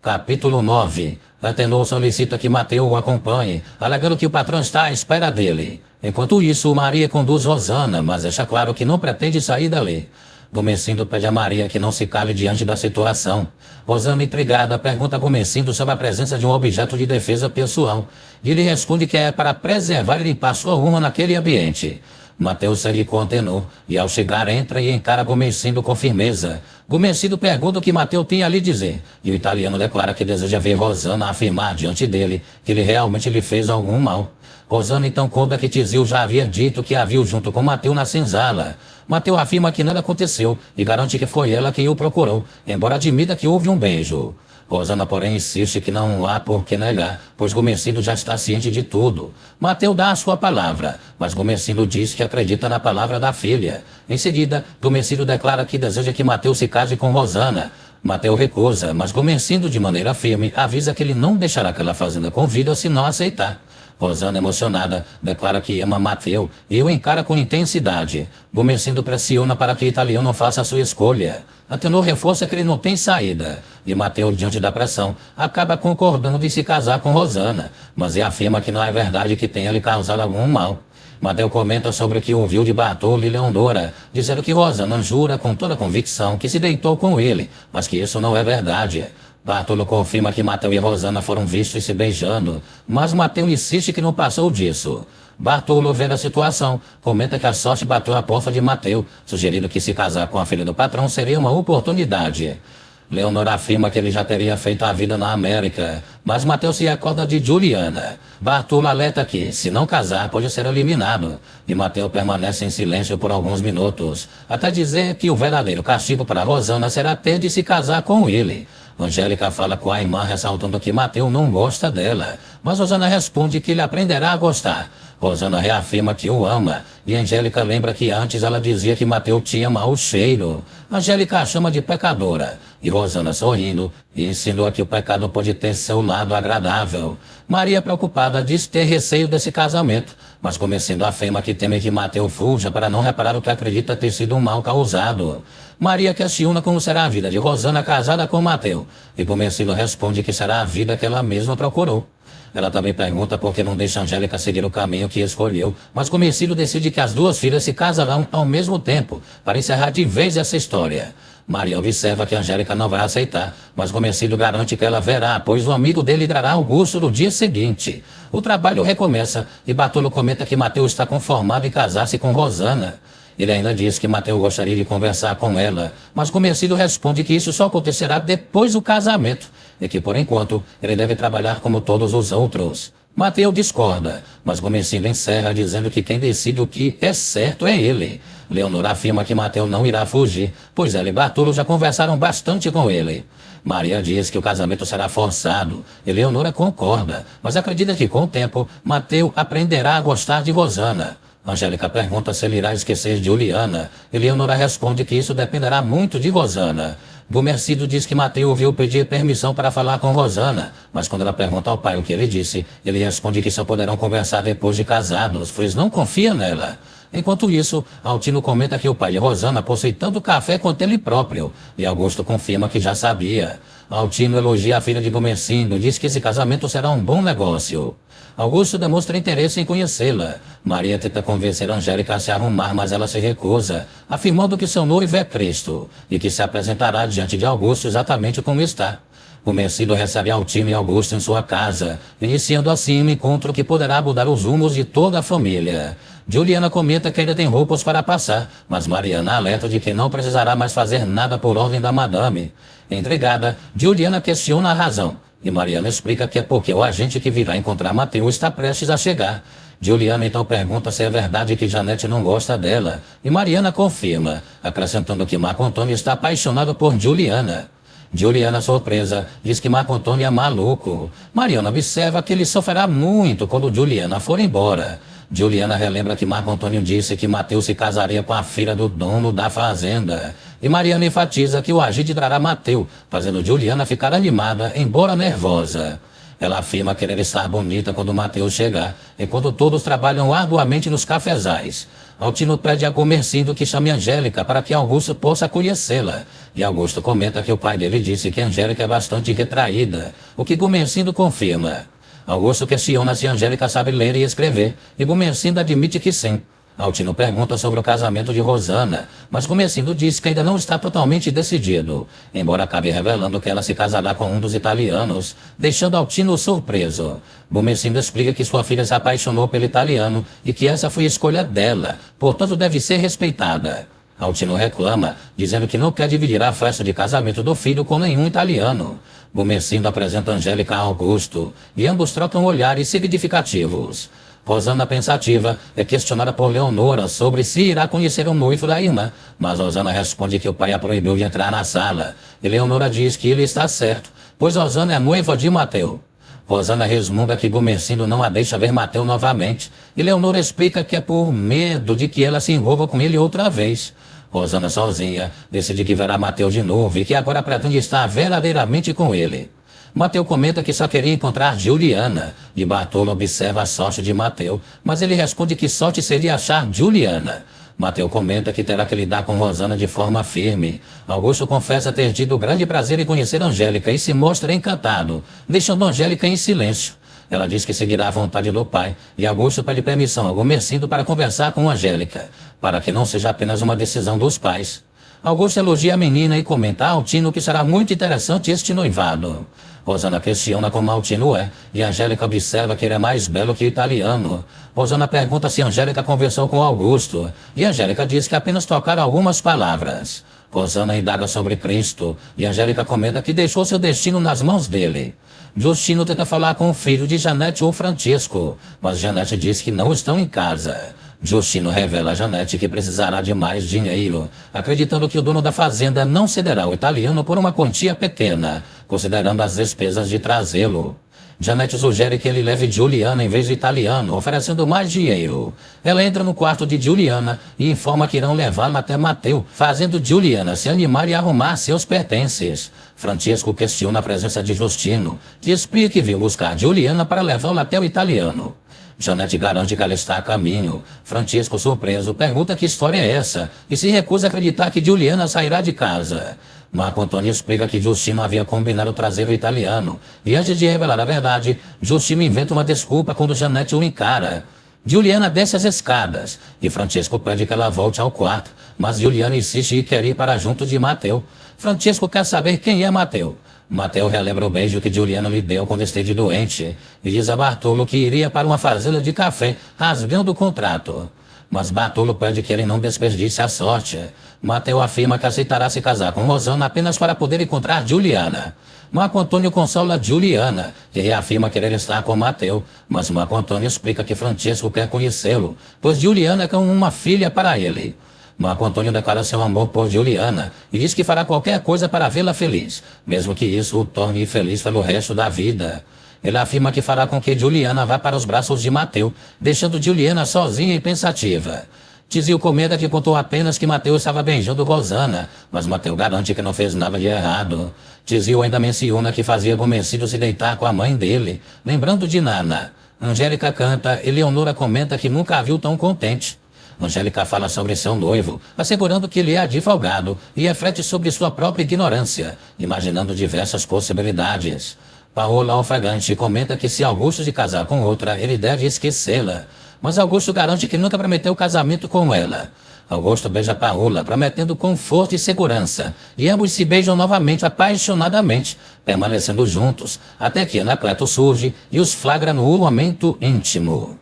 Capítulo 9. Atenor solicita que Mateu o acompanhe, alegando que o patrão está à espera dele. Enquanto isso, Maria conduz Rosana, mas deixa claro que não pretende sair dali. Gomecindo pede a Maria que não se cale diante da situação. Rosana, intrigada, pergunta a Gomecindo sobre a presença de um objeto de defesa pessoal. E ele responde que é para preservar e limpar sua honra naquele ambiente. Mateu segue com Atenor, e ao chegar entra e encara Gomecindo com firmeza. Gomecindo pergunta o que Mateu tinha a lhe dizer, e o italiano declara que deseja ver Rosana afirmar diante dele que ele realmente lhe fez algum mal. Rosana então conta que Tizio já havia dito que a viu junto com Mateu na senzala. Mateu afirma que nada aconteceu e garante que foi ela quem o procurou, embora admita que houve um beijo. Rosana, porém, insiste que não há por que negar, pois Gomecindo já está ciente de tudo. Mateu dá a sua palavra, mas Gomecindo diz que acredita na palavra da filha. Em seguida, Gomecindo declara que deseja que Mateu se case com Rosana. Mateu recusa, mas Gomecindo, de maneira firme, avisa que ele não deixará aquela fazenda com vida se não aceitar. Rosana, emocionada, declara que ama Mateu e o encara com intensidade. Gomecindo pressiona para que o italiano faça a sua escolha. Atenor reforça que ele não tem saída. E Mateu, diante da pressão, acaba concordando de se casar com Rosana, mas afirma que não é verdade que tenha lhe causado algum mal. Mateu comenta sobre o que ouviu de Bartolo e Leondora, dizendo que Rosana jura com toda convicção que se deitou com ele, mas que isso não é verdade. Bartolo confirma que Mateu e Rosana foram vistos se beijando, mas Mateu insiste que não passou disso. Bartolo, vendo a situação, comenta que a sorte bateu a porta de Mateu, sugerindo que se casar com a filha do patrão seria uma oportunidade. Leonora afirma que ele já teria feito a vida na América, mas Mateu se recorda de Juliana. Bartolo alerta que, se não casar, pode ser eliminado, e Mateu permanece em silêncio por alguns minutos, até dizer que o verdadeiro castigo para Rosana será ter de se casar com ele. Angélica fala com a irmã, ressaltando que Mateu não gosta dela, mas Rosana responde que ele aprenderá a gostar. Rosana reafirma que o ama, e Angélica lembra que antes ela dizia que Mateu tinha mau cheiro. Angélica a chama de pecadora, e Rosana, sorrindo, insinua que o pecado pode ter seu lado agradável. Maria, preocupada, diz ter receio desse casamento, mas Gomecindo afirma que teme que Mateu fuja para não reparar o que acredita ter sido um mal causado. Maria questiona como será a vida de Rosana casada com Mateu, e Gomecindo responde que será a vida que ela mesma procurou. Ela também pergunta por que não deixa Angélica seguir o caminho que escolheu, mas Gomecindo decide que as duas filhas se casarão ao mesmo tempo, para encerrar de vez essa história. Maria observa que Angélica não vai aceitar, mas Gomecindo garante que ela verá, pois o amigo dele dará Augusto no dia seguinte. O trabalho recomeça e Bartolo comenta que Mateu está conformado em casar-se com Rosana. Ele ainda diz que Mateu gostaria de conversar com ela, mas Gomecindo responde que isso só acontecerá depois do casamento, e que, por enquanto, ele deve trabalhar como todos os outros. Mateu discorda, mas Gomecindo encerra dizendo que quem decide o que é certo é ele. Leonora afirma que Mateu não irá fugir, pois ela e Bartolo já conversaram bastante com ele. Maria diz que o casamento será forçado, e Leonora concorda, mas acredita que, com o tempo, Mateu aprenderá a gostar de Rosana. Angélica pergunta se ele irá esquecer de Juliana, e Leonora responde que isso dependerá muito de Rosana. Gomecindo diz que Mateu ouviu pedir permissão para falar com Rosana, mas quando ela pergunta ao pai o que ele disse, ele responde que só poderão conversar depois de casados, pois não confia nela. Enquanto isso, Altino comenta que o pai de Rosana possui tanto café quanto ele próprio, e Augusto confirma que já sabia. Altino elogia a filha de Gomecindo e diz que esse casamento será um bom negócio. Augusto demonstra interesse em conhecê-la. Maria tenta convencer Angélica a se arrumar, mas ela se recusa, afirmando que seu noivo é Cristo e que se apresentará diante de Augusto exatamente como está. Gomecindo recebe Altino e Augusto em sua casa, iniciando assim um encontro que poderá mudar os rumos de toda a família. Juliana comenta que ainda tem roupas para passar, mas Mariana alerta de que não precisará mais fazer nada por ordem da madame. Intrigada, Juliana questiona a razão, e Mariana explica que é porque o agente que virá encontrar Mateu está prestes a chegar. Juliana então pergunta se é verdade que Janete não gosta dela, e Mariana confirma, acrescentando que Marco Antônio está apaixonado por Juliana. Juliana, surpresa, diz que Marco Antônio é maluco. Mariana observa que ele sofrerá muito quando Juliana for embora. Juliana relembra que Marco Antônio disse que Mateu se casaria com a filha do dono da fazenda. E Mariana enfatiza que o agente trará Mateu, fazendo Juliana ficar animada, embora nervosa. Ela afirma querer estar bonita quando Mateu chegar, enquanto todos trabalham arduamente nos cafezais. Altino pede a Gomecindo que chame Angélica para que Augusto possa conhecê-la. E Augusto comenta que o pai dele disse que Angélica é bastante retraída, o que Gumersindo confirma. Augusto questiona se Angélica sabe ler e escrever, e Gumersindo admite que sim. Altino pergunta sobre o casamento de Rosana, mas Gumersindo diz que ainda não está totalmente decidido, embora acabe revelando que ela se casará com um dos italianos, deixando Altino surpreso. Gumersindo explica que sua filha se apaixonou pelo italiano e que essa foi a escolha dela, portanto deve ser respeitada. Altino reclama, dizendo que não quer dividir a festa de casamento do filho com nenhum italiano. Gumersindo apresenta Angélica a Augusto, e ambos trocam olhares significativos. Rosana, pensativa, é questionada por Leonora sobre se irá conhecer o noivo da irmã, mas Rosana responde que o pai a proibiu de entrar na sala, e Leonora diz que ele está certo, pois Rosana é noiva de Mateu. Rosana resmunga que Gumersindo não a deixa ver Mateu novamente, e Leonora explica que é por medo de que ela se envolva com ele outra vez. Rosana, sozinha, decide que verá Mateu de novo e que agora pretende estar verdadeiramente com ele. Mateu comenta que só queria encontrar Juliana, e Bartolo observa a sorte de Mateu, mas ele responde que sorte seria achar Juliana. Mateu comenta que terá que lidar com Rosana de forma firme. Augusto confessa ter tido grande prazer em conhecer Angélica e se mostra encantado, deixando Angélica em silêncio. Ela diz que seguirá a vontade do pai, e Augusto pede permissão a Gumersindo para conversar com Angélica, para que não seja apenas uma decisão dos pais. Augusto elogia a menina e comenta a Altino que será muito interessante este noivado. Rosana questiona como Altino é, e Angélica observa que ele é mais belo que o italiano. Rosana pergunta se Angélica conversou com Augusto, e Angélica diz que apenas tocaram algumas palavras. Rosana indaga sobre Cristo, e Angélica comenta que deixou seu destino nas mãos dele. Justino tenta falar com o filho de Janete ou Francesco, mas Janete diz que não estão em casa. Justino revela a Janete que precisará de mais dinheiro, acreditando que o dono da fazenda não cederá ao italiano por uma quantia pequena, considerando as despesas de trazê-lo. Janete sugere que ele leve Juliana em vez de italiano, oferecendo mais dinheiro. Ela entra no quarto de Juliana e informa que irão levá-la até Mateu, fazendo Juliana se animar e arrumar seus pertences. Francesco questiona a presença de Justino, que explica que viu buscar Juliana para levá-la até o italiano. Janete garante que ela está a caminho. Francesco, surpreso, pergunta que história é essa e se recusa a acreditar que Juliana sairá de casa. Marco Antônio explica que Justino havia combinado trazer o italiano, e antes de revelar a verdade, Justino inventa uma desculpa quando Janete o encara. Juliana desce as escadas, e Francesco pede que ela volte ao quarto, mas Juliana insiste e quer ir para junto de Mateu. Francesco quer saber quem é Mateu. Mateu relembra o beijo que Juliana lhe deu quando esteve doente, e diz a Bartolo que iria para uma fazenda de café, rasgando o contrato. Mas Bartolo pede que ele não desperdice a sorte. Mateu afirma que aceitará se casar com Rosana apenas para poder encontrar Juliana. Marco Antônio consola Juliana, que reafirma querer estar com Mateu, mas Marco Antônio explica que Francesco quer conhecê-lo, pois Juliana é como uma filha para ele. Marco Antônio declara seu amor por Juliana e diz que fará qualquer coisa para vê-la feliz, mesmo que isso o torne infeliz pelo resto da vida. Ele afirma que fará com que Juliana vá para os braços de Mateu, deixando Juliana sozinha e pensativa. Tizio comenta que contou apenas que Mateu estava beijando Rosana, mas Mateu garante que não fez nada de errado. Tizio ainda menciona que fazia Gumersindo se deitar com a mãe dele, lembrando de Nana. Angélica canta e Leonora comenta que nunca a viu tão contente. Angélica fala sobre seu noivo, assegurando que ele é advogado e reflete sobre sua própria ignorância, imaginando diversas possibilidades. Paola, ofegante, comenta que se Augusto se casar com outra, ele deve esquecê-la. Mas Augusto garante que nunca prometeu casamento com ela. Augusto beija Paola, prometendo conforto e segurança, e ambos se beijam novamente apaixonadamente, permanecendo juntos, até que Anacleto surge e os flagra no momento íntimo.